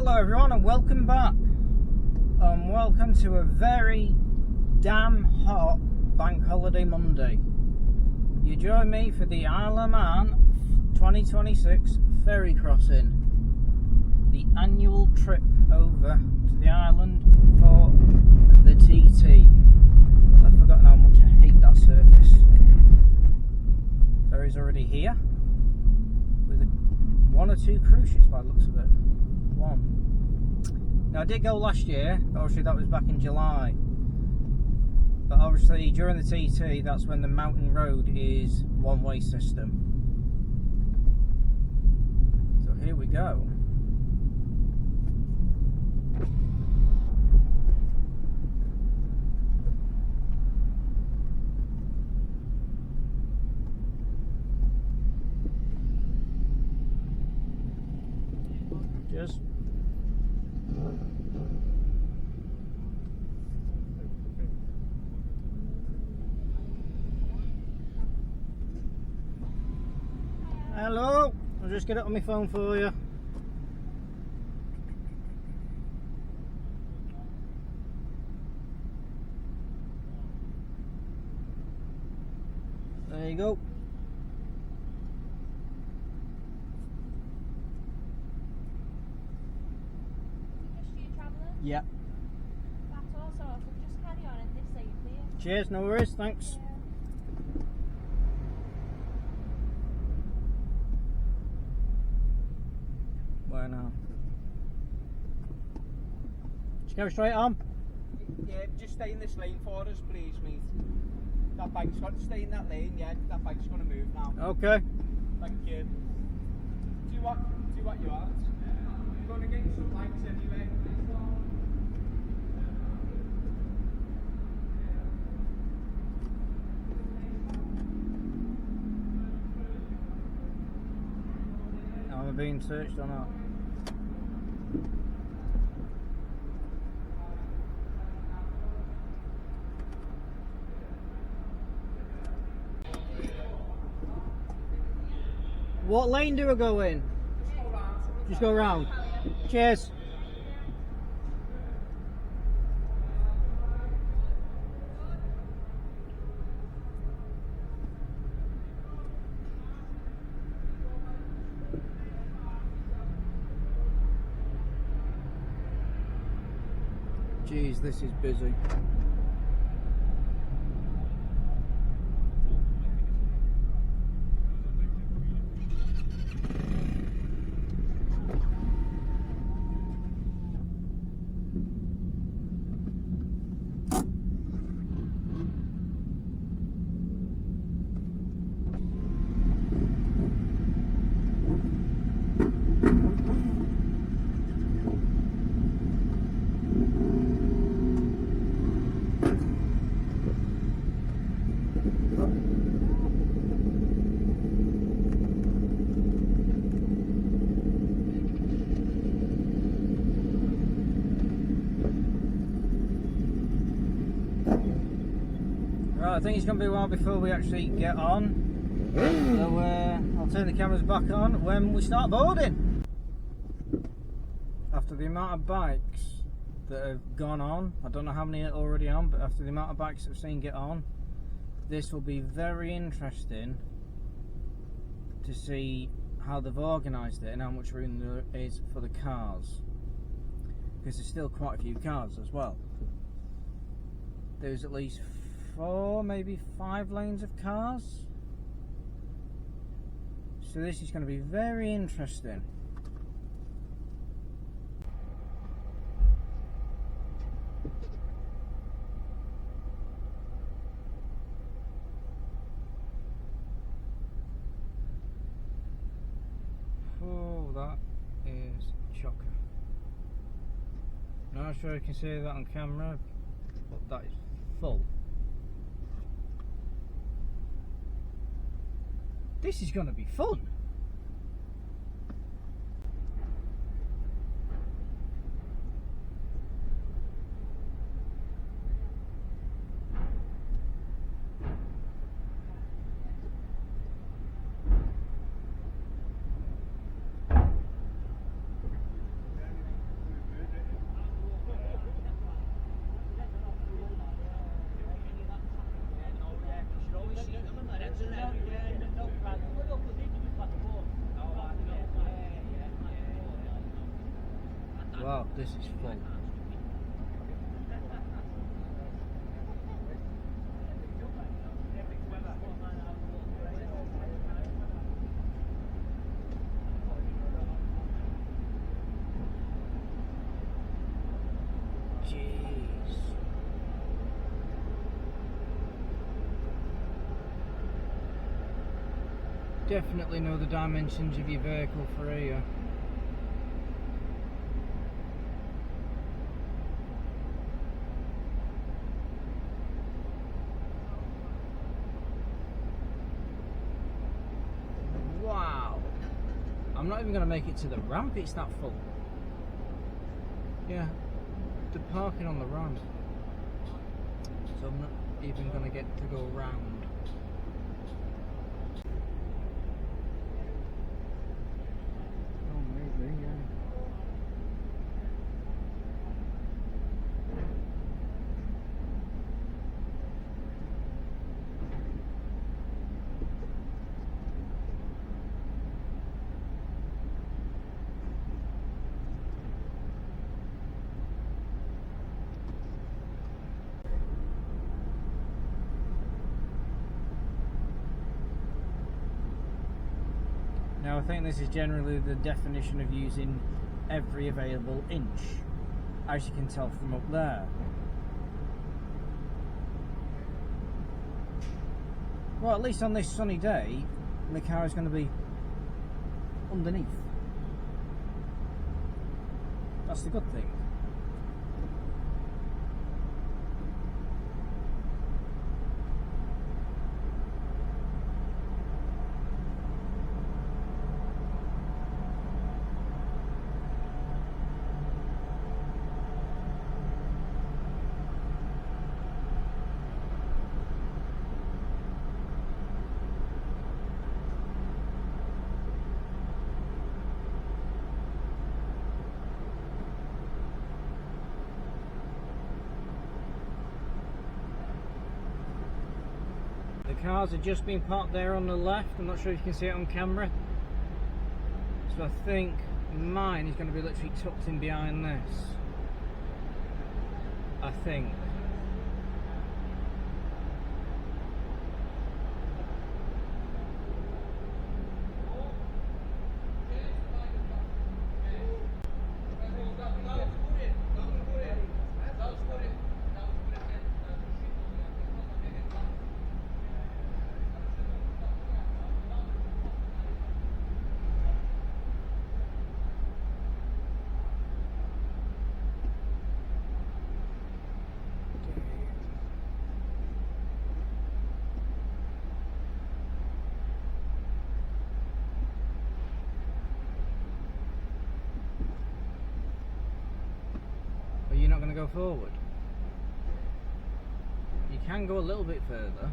Hello everyone and welcome back. Welcome to a very damn hot Bank Holiday Monday. You join me for the Isle of Man 2026 ferry crossing. The annual trip over to the island for the TT. I've forgotten how much I hate that surface. Ferry's already here with one or two cruise ships by the looks of it. One. Now I did go last year, obviously that was back in July. But obviously during the TT, that's when the mountain road is one-way system. So here we go. Just hello, I'll just get it on my phone for you. There you go. Yeah. That's all sorted. Just carry on and this side, please. Cheers, no worries, thanks. Where now? Just go straight on? Yeah, just stay in this lane for us, please, mate. That bike's got to stay in that lane, yeah, that bike's going to move now. Okay. Thank you. Do what you want. I'm going to get you some lights anyway. Am I being searched or not? What lane do I go in? Just go round. Cheers. Jeez, this is busy. Right, I think it's going to be a while before we actually get on. So I'll turn the cameras back on when we start boarding. After the amount of bikes that have gone on, I don't know how many are already on, but after the amount of bikes that I've seen get on, this will be very interesting to see how they've organised it and how much room there is for the cars. Because there's still quite a few cars as well. There's at least 4, maybe 5 lanes of cars. So this is going to be very interesting. Oh, that is chocker. Not sure you can see that on camera, but that is full. This is going to be fun. Wow, this is full. Jeez. Definitely know the dimensions of your vehicle for here. Wow. I'm not even going to make it to the ramp, it's that full. Yeah, the parking on the ramp. So I'm not even going to get to go round. Oh, maybe, yeah. Now I think this is generally the definition of using every available inch, as you can tell from up there. Well, at least on this sunny day, the car is going to be underneath. That's the good thing. The cars are just being parked there on the left. I'm not sure if you can see it on camera. So I think mine is going to be literally tucked in behind this. I think. You're not going to go forward. You can go a little bit further.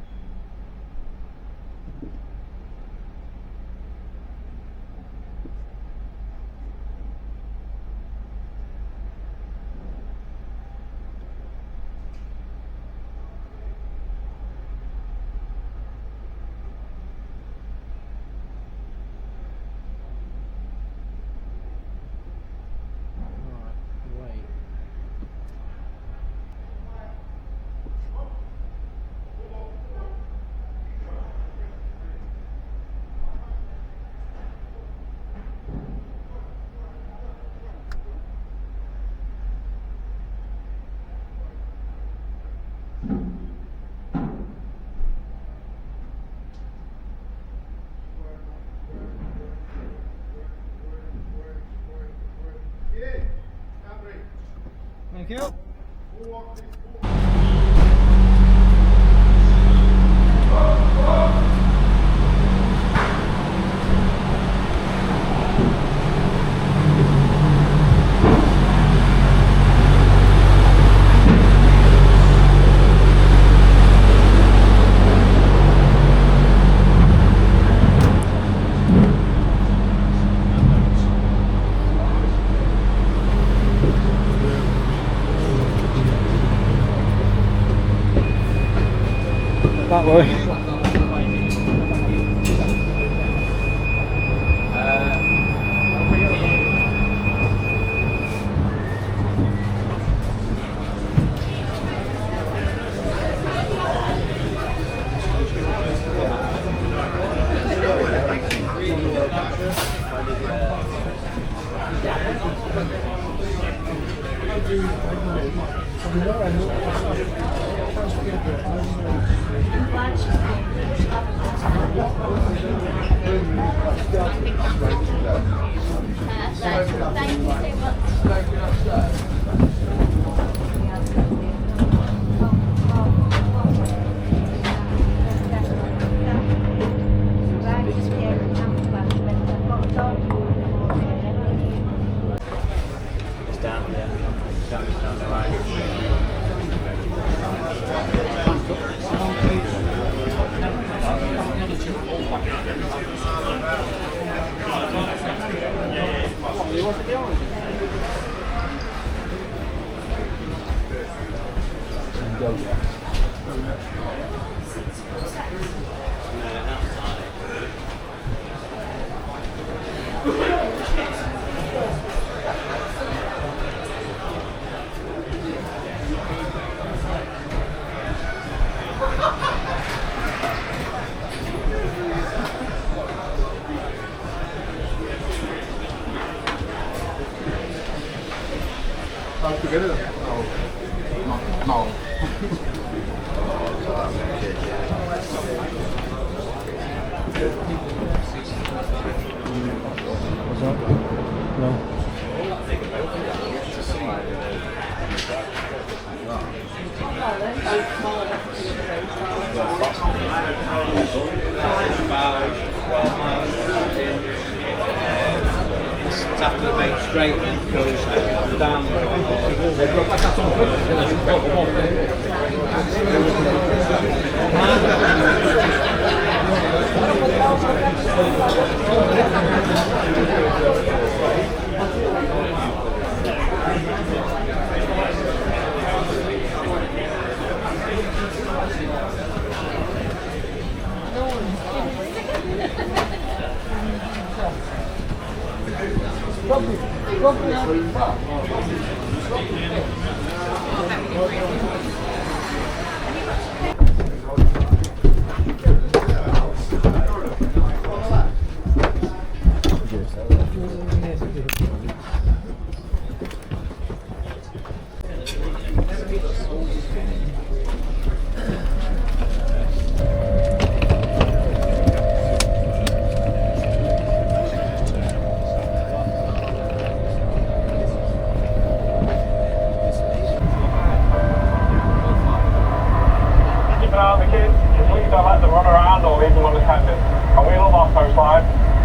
Thank you. That way. Thank you so much. It's down there. Down the line. Together? No. What's up? No. It's after the main straight and goes down.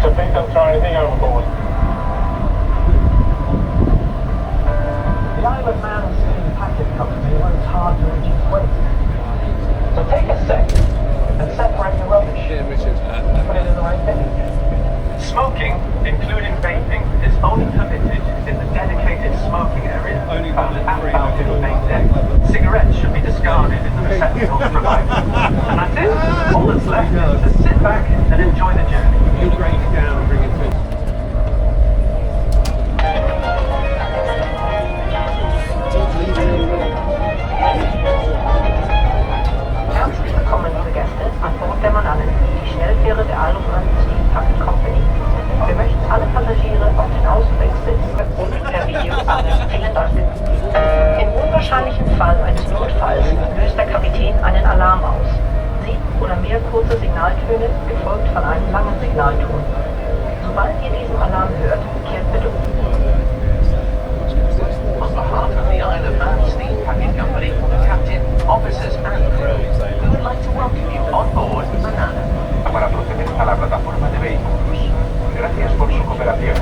So please don't throw anything overboard. The Isle of Man Steam Packet Company works hard to reduce waste. So take a sec and separate the rubbish. Yeah, Richard. Put it in the right bin. Smoking, including vaping, is only permitted in the dedicated smoking area found outbound in the main deck. Cigarettes should be discarded in the receptacles provided. And that's it. All that's left is to sit back and enjoy the journey. You break it down and bring it to. Herzlich willkommen liebe Gäste an Bord der Manalle, die Schnellfähre der Isle of Man Steam Packet Company. Wir möchten alle Passagiere auf den Auswegssitz und per Video an. Vielen Dank. Im unwahrscheinlichen Fall eines Notfalls löst der Kapitän einen Alarm aus. 7 oder mehr kurze Signaltöne, gefolgt von einem langen Signalton. Sobald ihr diesen Alarm hört, kehrt bitte um. On behalf of the Isle of Man Steam Packet Company, captain, officers and crew, we would like to welcome you on board Banana. Para proceder a la plataforma de vehículos. Gracias por su cooperación.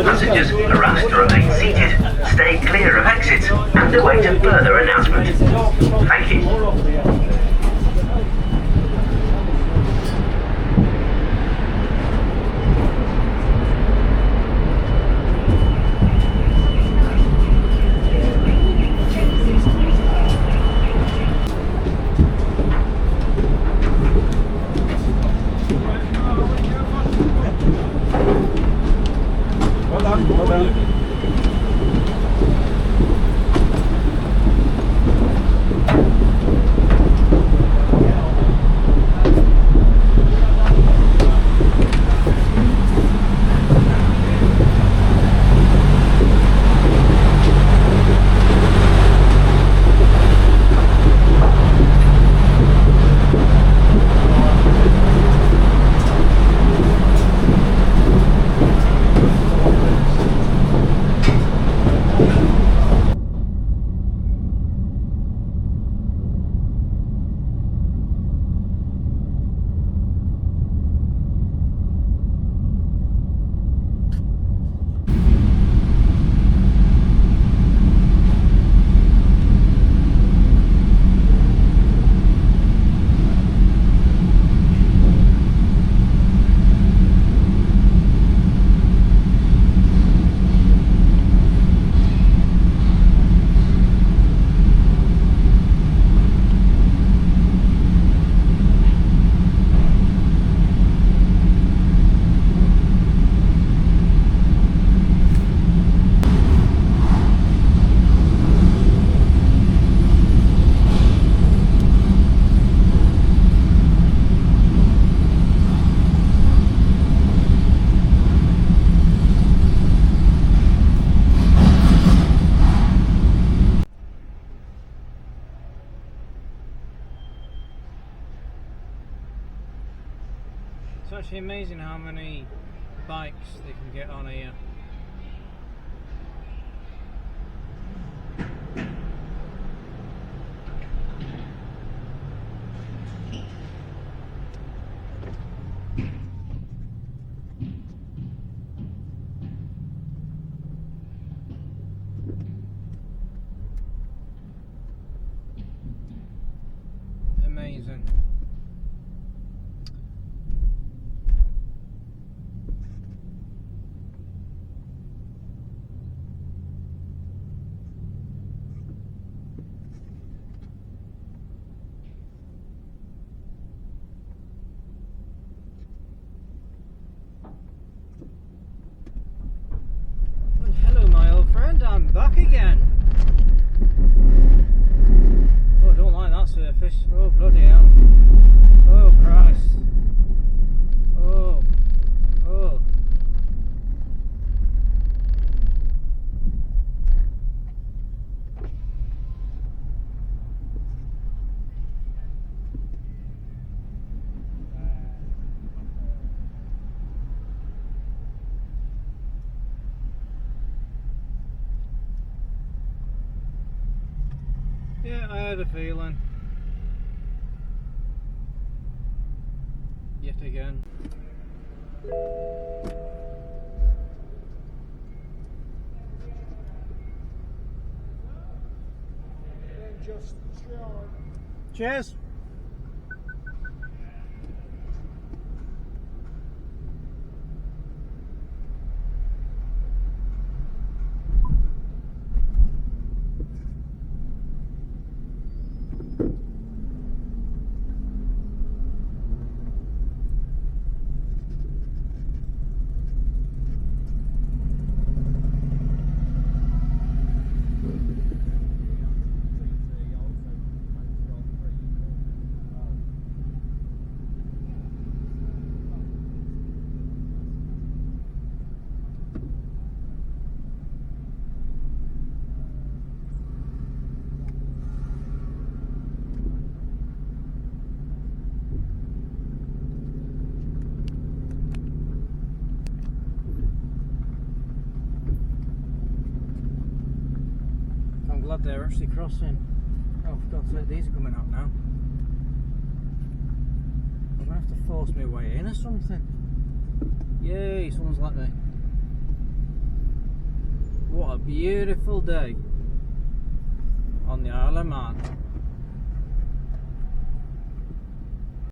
Passengers are asked to remain seated, stay clear of exits, and await a further announcement. Thank you. actually amazing how many bikes they can get on here. Amazing. Well, hello my old friend, I'm back again. Oh, I don't like that surface. Oh, bloody hell. Oh, Christ. Oh. Oh. Yeah, I had a feeling. Yet again. Cheers. I'm glad they're actually crossing. Oh, for God's sake, these are coming out now. I'm gonna have to force my way in or something. Yay, someone's let me. What a beautiful day on the Isle of Man.